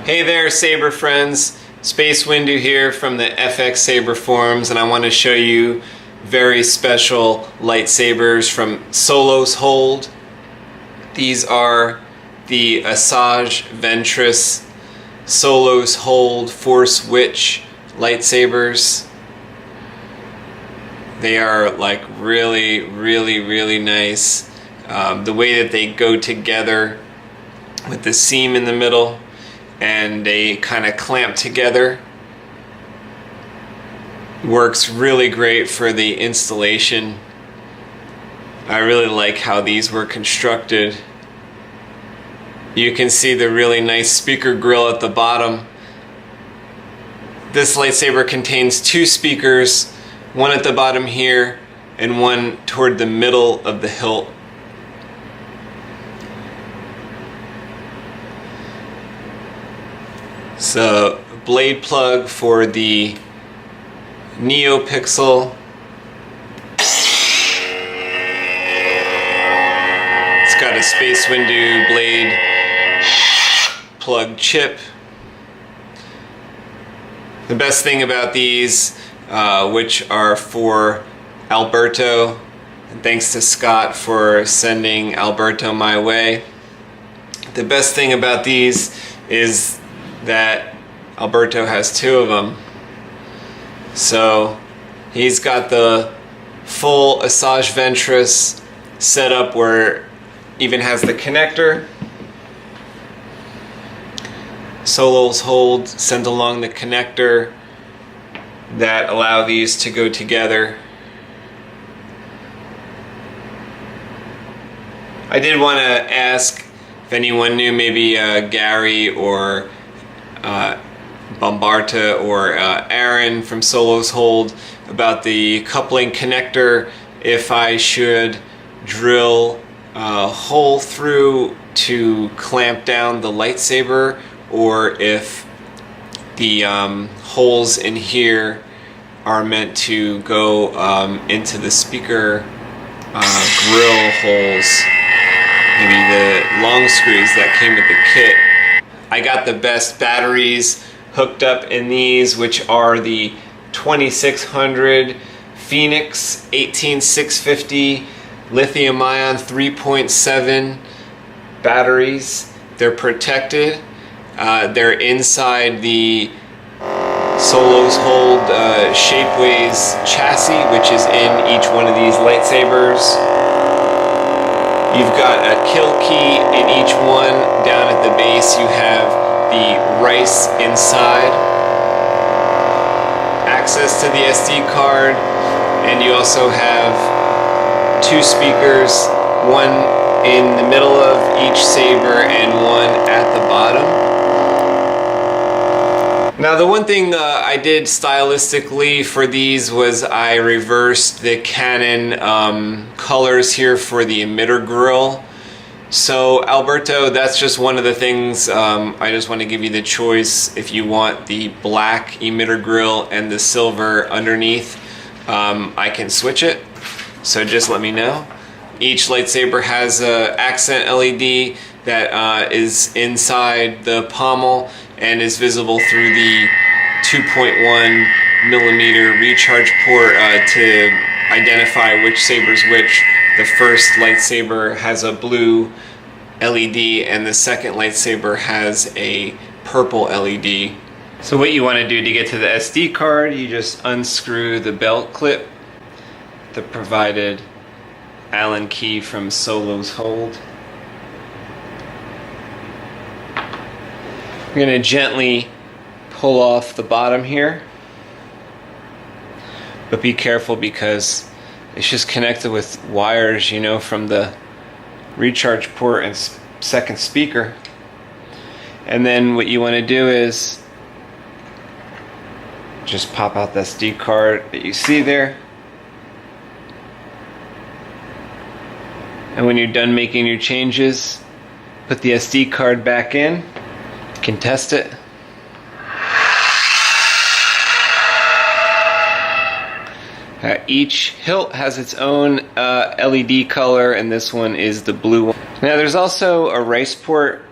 Hey there, Saber friends. SpaceWIndu here from the FX-Sabers Forums, and I want to show you very special lightsabers from Solos Hold. These are the Asajj Ventress Solos Hold Force Witch lightsabers. They are like really nice. The way that they go together with the seam in the middle and they kind of clamp together works really great for the installation. I really like how these were constructed. You can see the really nice speaker grill at the bottom. This lightsaber contains two speakers, one at the bottom here and one toward the middle of the hilt. So, blade plug for the Neopixel. It's got a SpaceWIndu blade plug chip. The best thing about these, which are for Alberto, and thanks to Scott for sending Alberto my way. The best thing about these is that Alberto has two of them. So he's got the full Asajj Ventress set up where it even has the connector. Solos Hold sent along the connector that allow these to go together. I did want to ask if anyone knew, maybe Gary or Bombarta or Aaron from Solos Hold, about the coupling connector, if I should drill a hole through to clamp down the lightsaber, or if the holes in here are meant to go into the speaker grill holes, maybe the long screws that came with the kit. I got the best batteries hooked up in these, which are the 2600 Phoenix 18650 lithium ion 3.7 batteries. They're protected. They're inside the Solos Hold Shapeways chassis, which is in each one of these lightsabers. You've got a kill key in each one. Down at the base you have the rice inside, access to the SD card, and you also have two speakers, one in the middle of each saber and one at the bottom. Now, the one thing I did stylistically for these was I reversed the Canon colors here for the emitter grill. So Alberto, that's just one of the things. I just want to give you the choice if you want the black emitter grill and the silver underneath. I can switch it, so just let me know. Each lightsaber has an accent LED that is inside the pommel and is visible through the 2.1 millimeter recharge port to identify which saber's which. The first lightsaber has a blue LED and the second lightsaber has a purple LED. So what you want to do to get to the SD card, you just unscrew the belt clip, the provided Allen key from Solos Hold. You're going to gently pull off the bottom here, but be careful because it's just connected with wires, you know, from the recharge port and second speaker. And then what you want to do is just pop out the SD card that you see there. And when you're done making your changes, put the SD card back in. You can test it. Each hilt has its own LED color, and this one is the blue one. Now there's also a rice port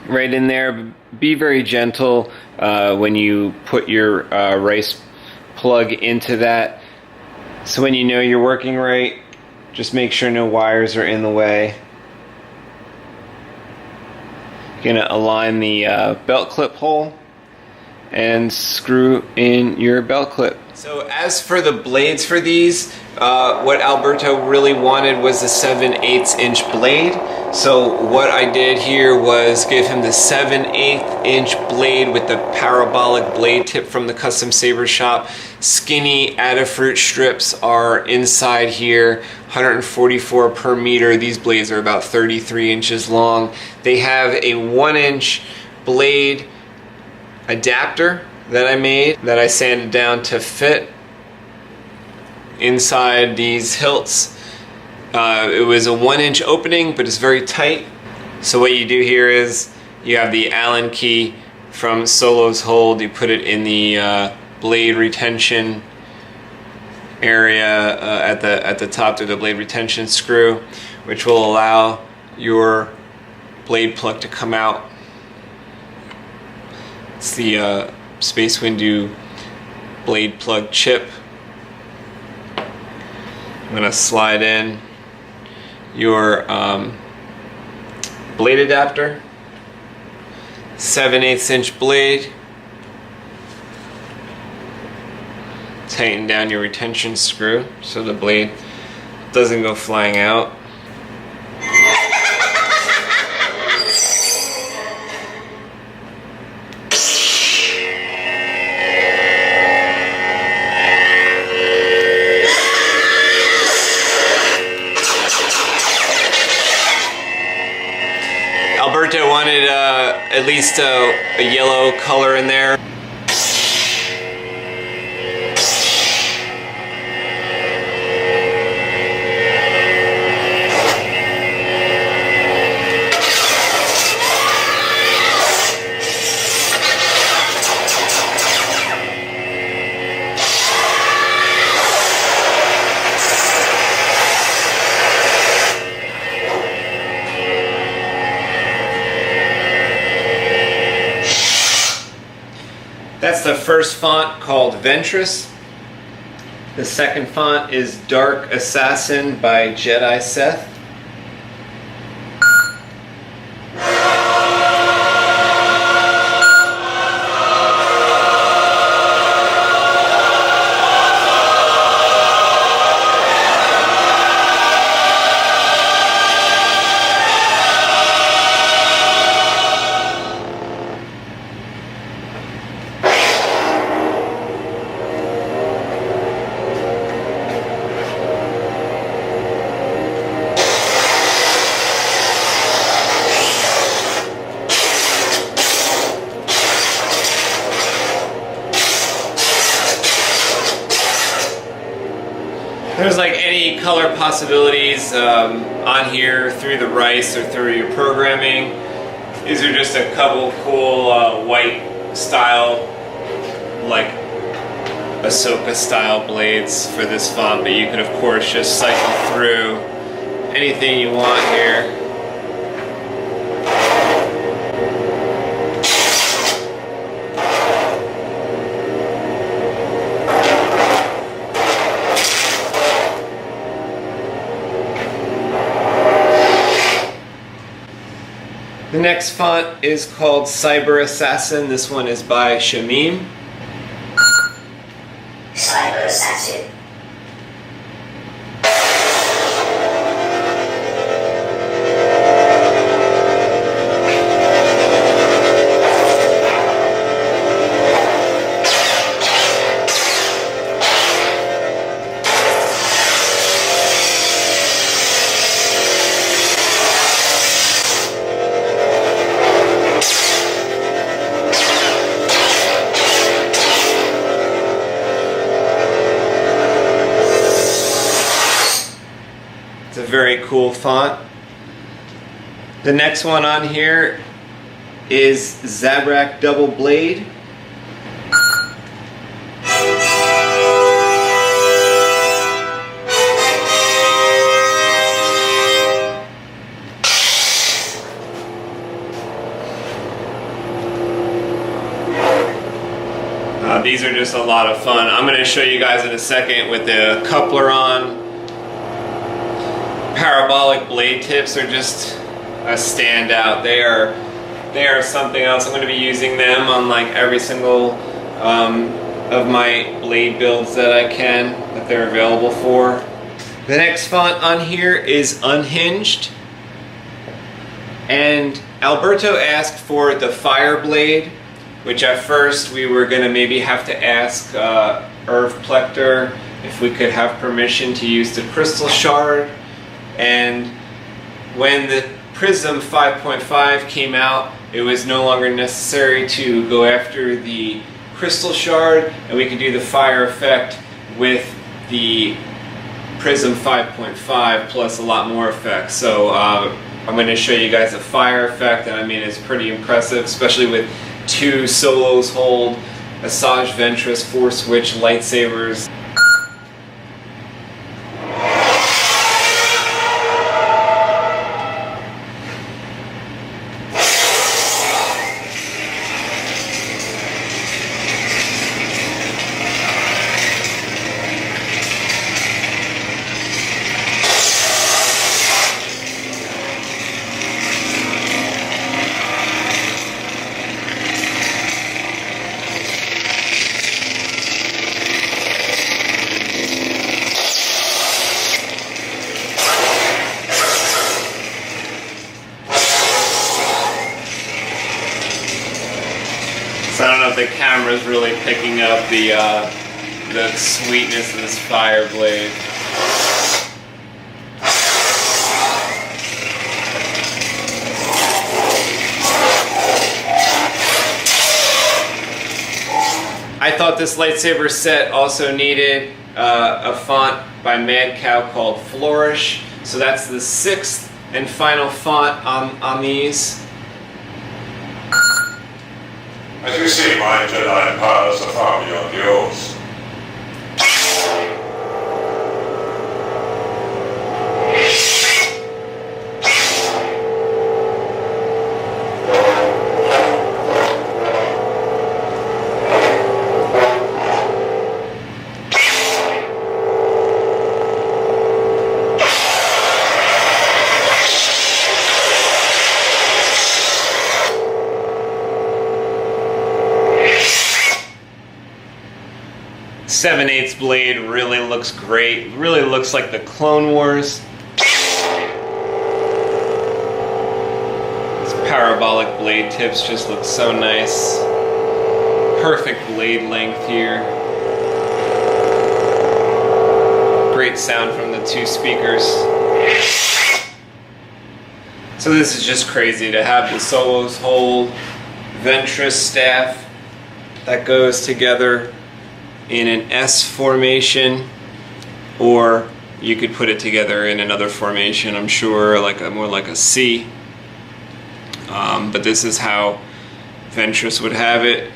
right in there. Be very gentle when you put your rice plug into that. So when you know you're working right, just make sure no wires are in the way. You're going to align the belt clip hole and screw in your belt clip. So as for the blades for these, what Alberto really wanted was a 7/8 inch blade. So what I did here was give him the 7/8 inch blade with the parabolic blade tip from the custom saber shop. Skinny Adafruit strips are inside here, 144 per meter. These blades are about 33 inches long. They have a 1-inch blade adapter that I made, that I sanded down to fit inside these hilts. It was a 1-inch opening, but it's very tight. So what you do here is you have the Allen key from Solo's hold. You put it in the blade retention area at the top of the blade retention screw, which will allow your blade plug to come out. It's the SpaceWIndu blade plug chip. I'm going to slide in your blade adapter, 7/8 inch blade, tighten down your retention screw so the blade doesn't go flying out. Alberto wanted at least a yellow color in there. That's the first font, called Ventress. The second font is Dark Assassin by Jedi Seth. There's like any color possibilities on here through the rice or through your programming. These are just a couple cool white style, like Ahsoka style blades for this font, but you can of course just cycle through anything you want here. The next font is called Cyber Assassin. This one is by Shamim. Cyber Assassin. It's a very cool font. The next one on here is Zabrak Double Blade. these are just a lot of fun. I'm going to show you guys in a second with the coupler on. Parabolic blade tips are just a standout. They are something else. I'm going to be using them on like every single of my blade builds that I can, that they're available for. The next font on here is Unhinged, and Alberto asked for the fire blade, which at first we were going to maybe have to ask Plecter if we could have permission to use the crystal shard. And when the Prism 5.5 came out, it was no longer necessary to go after the crystal shard, and we could do the fire effect with the Prism 5.5 plus a lot more effects. So I'm going to show you guys a fire effect, and I mean it's pretty impressive, especially with 2 Solos Hold Asajj Ventress 4-switch lightsabers. So I don't know if the camera's really picking up the sweetness of this fire blade. I thought this lightsaber set also needed a font by Mad Cow called Flourish. So that's the 6th and final font on these. As you see, my Jedi powers are far beyond yours. Seven-eighths blade really looks great. Really looks like the Clone Wars. These parabolic blade tips just look so nice. Perfect blade length here. Great sound from the 2 speakers. So this is just crazy to have the Solos Hold Ventress staff that goes together in an S formation, or you could put it together in another formation, I'm sure, like more like a C. But this is how Ventress would have it.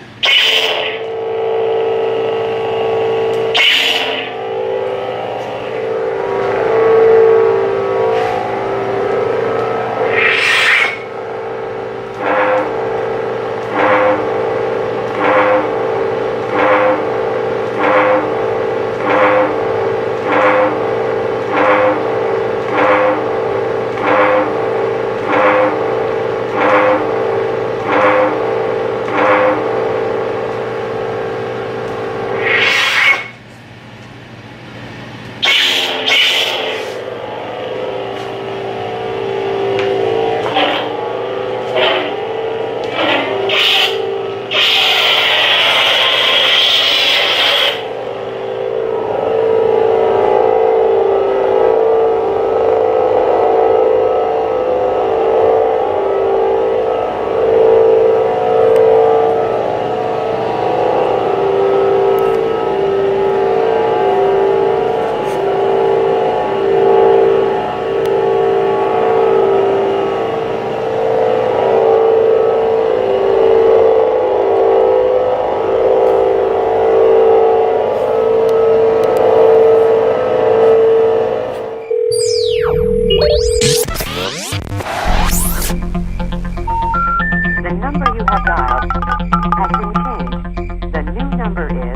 The number you have dialed has been changed. The new number is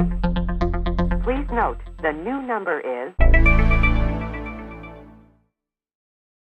note, the new number is